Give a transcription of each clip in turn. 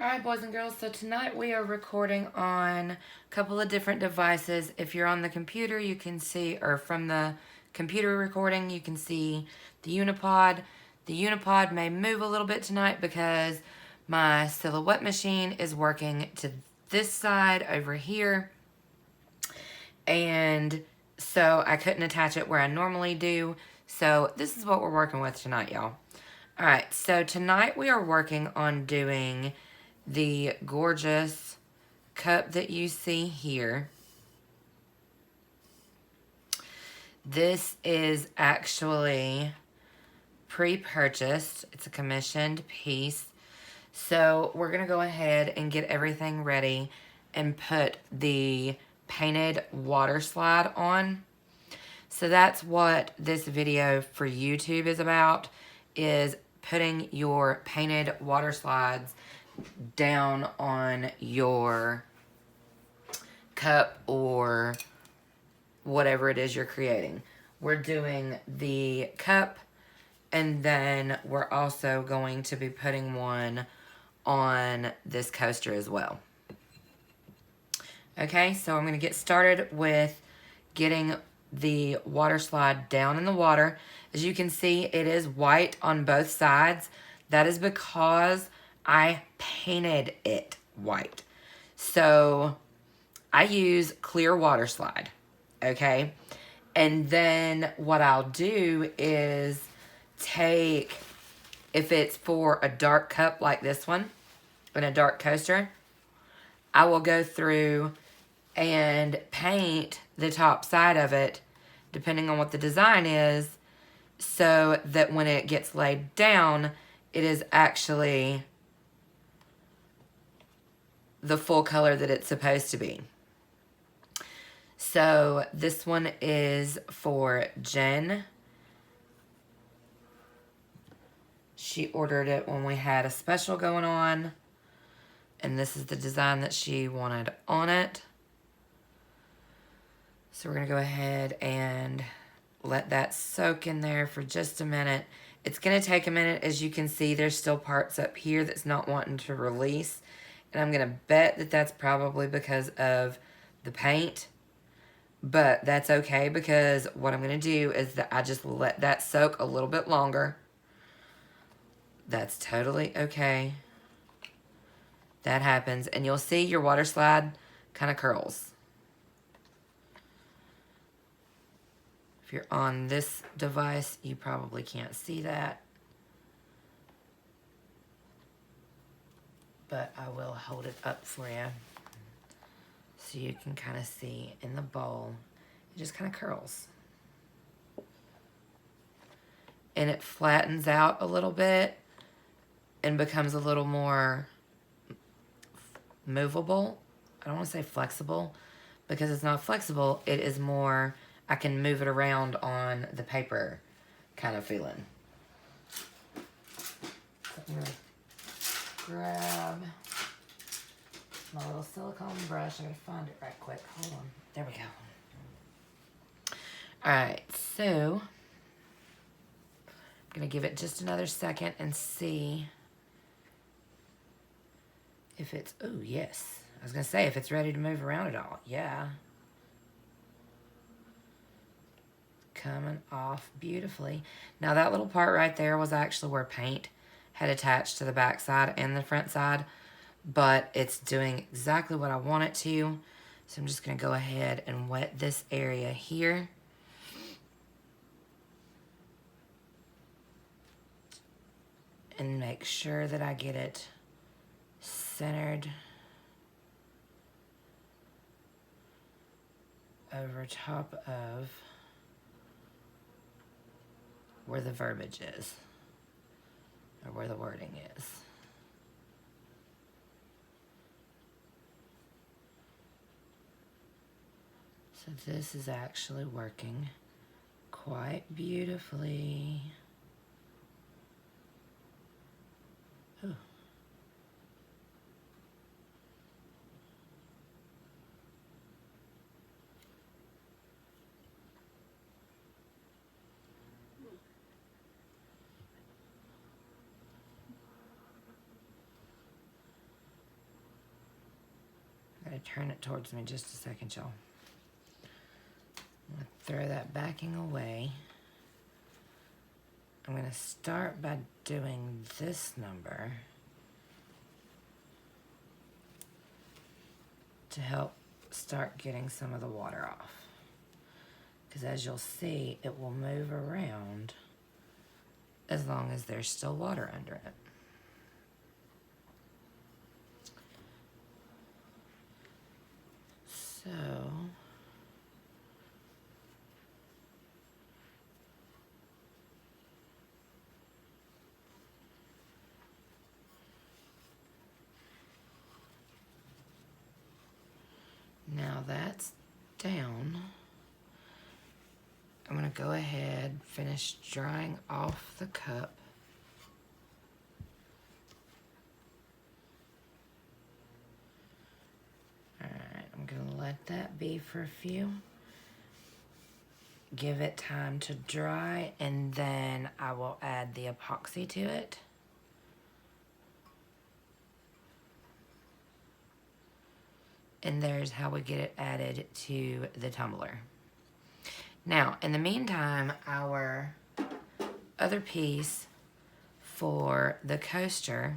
Alright, boys and girls, so tonight we are recording on a couple of different devices. If you're on the computer, you can see, or from the computer recording, you can see the unipod. The unipod may move a little bit tonight because my silhouette machine is working to this side over here. And so I couldn't attach it where I normally do. So this is what we're working with tonight, y'all. Alright, so tonight we are working on doing the gorgeous cup that you see here. This is actually pre-purchased. It's a commissioned piece. So we're going to go ahead and get everything ready and put the painted water slide on. So that's what this video for YouTube is about, is putting your painted water slides down on your cup or whatever it is you're creating. We're doing the cup, and then we're also going to be putting one on this coaster as well. Okay, so I'm going to get started with getting the water slide down in the water. As you can see, it is white on both sides. That is because I painted it white. So I use clear water slide, okay? And then what I'll do is take, if it's for a dark cup like this one, and a dark coaster, I will go through and paint the top side of it, depending on what the design is, so that when it gets laid down, it is actually the full color that it's supposed to be. So this one is for Jen. She ordered it when we had a special going on, and this is the design that she wanted on it. So we're going to go ahead and let that soak in there for just a minute. It's going to take a minute. As you can see, there's still parts up here that's not wanting to release. And I'm going to bet that that's probably because of the paint. But that's okay, because what I'm going to do is that I just let that soak a little bit longer. That's totally okay. That happens. And you'll see your water slide kind of curls. If you're on this device, you probably can't see that. But I will hold it up for you so you can kind of see in the bowl. It just kind of curls. And it flattens out a little bit and becomes a little more movable. I don't want to say flexible, because it's not flexible. It is more, I can move it around on the paper kind of feeling. So I'm going to grab my little silicone brush. I gotta find it right quick. Hold on. There we go. Alright, so I'm gonna give it just another second and see if it's, oh yes. I was gonna say if it's ready to move around at all. Yeah. Coming off beautifully. Now that little part right there was actually where paint had attached to the back side and the front side, but it's doing exactly what I want it to. So I'm just going to go ahead and wet this area here. And make sure that I get it centered over top of where the verbiage is, or where the wording is. So this is actually working quite beautifully. Ooh. turn it towards me just a second, y'all. I'm going to throw that backing away. I'm going to start by doing this number to help start getting some of the water off. Because as you'll see, it will move around as long as there's still water under it. So, now that's down. I'm going to go ahead, finish drying off the cup. Alright, I'm going to let that be for a few. Give it time to dry, and then I will add the epoxy to it. And there's how we get it added to the tumbler. Now, in the meantime, our other piece for the coaster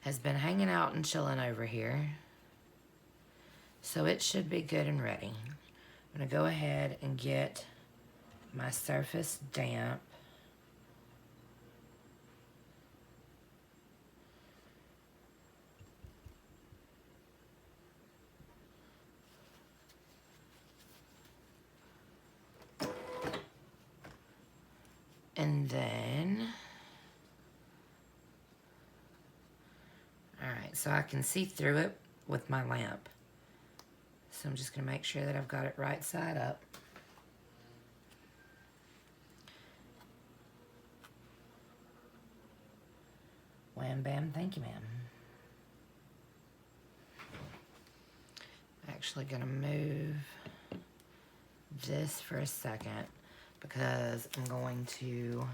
has been hanging out and chilling over here. So it should be good and ready. I'm going to go ahead and get my surface damp. And then, all right, so I can see through it with my lamp. So I'm just gonna make sure that I've got it right side up. Wham bam, thank you, ma'am. I'm actually gonna move this for a second, because I'm going to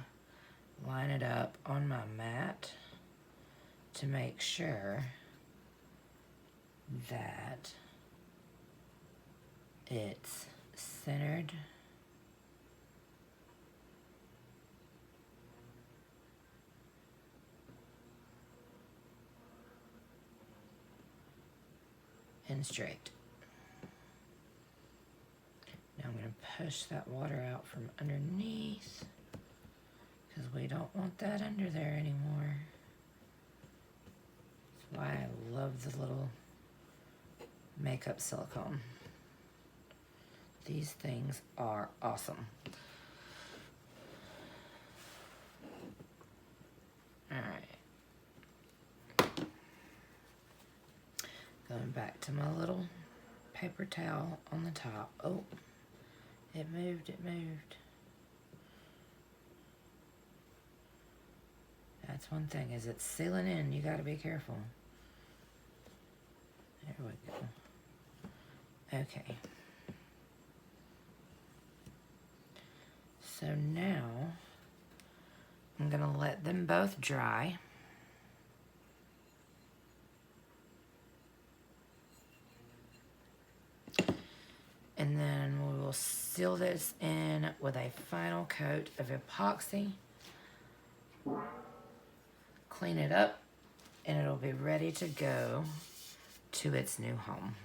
line it up on my mat to make sure that it's centered. And straight. Now I'm going to push that water out from underneath, because we don't want that under there anymore. That's why I love the little makeup silicone. These things are awesome. Alright. Going back to my little paper towel on the top. Oh, it moved, it moved. That's one thing, is it's sealing in. You gotta be careful. There we go. Okay. So now, I'm gonna let them both dry. And then we will seal this in with a final coat of epoxy. Clean it up, and it'll be ready to go to its new home.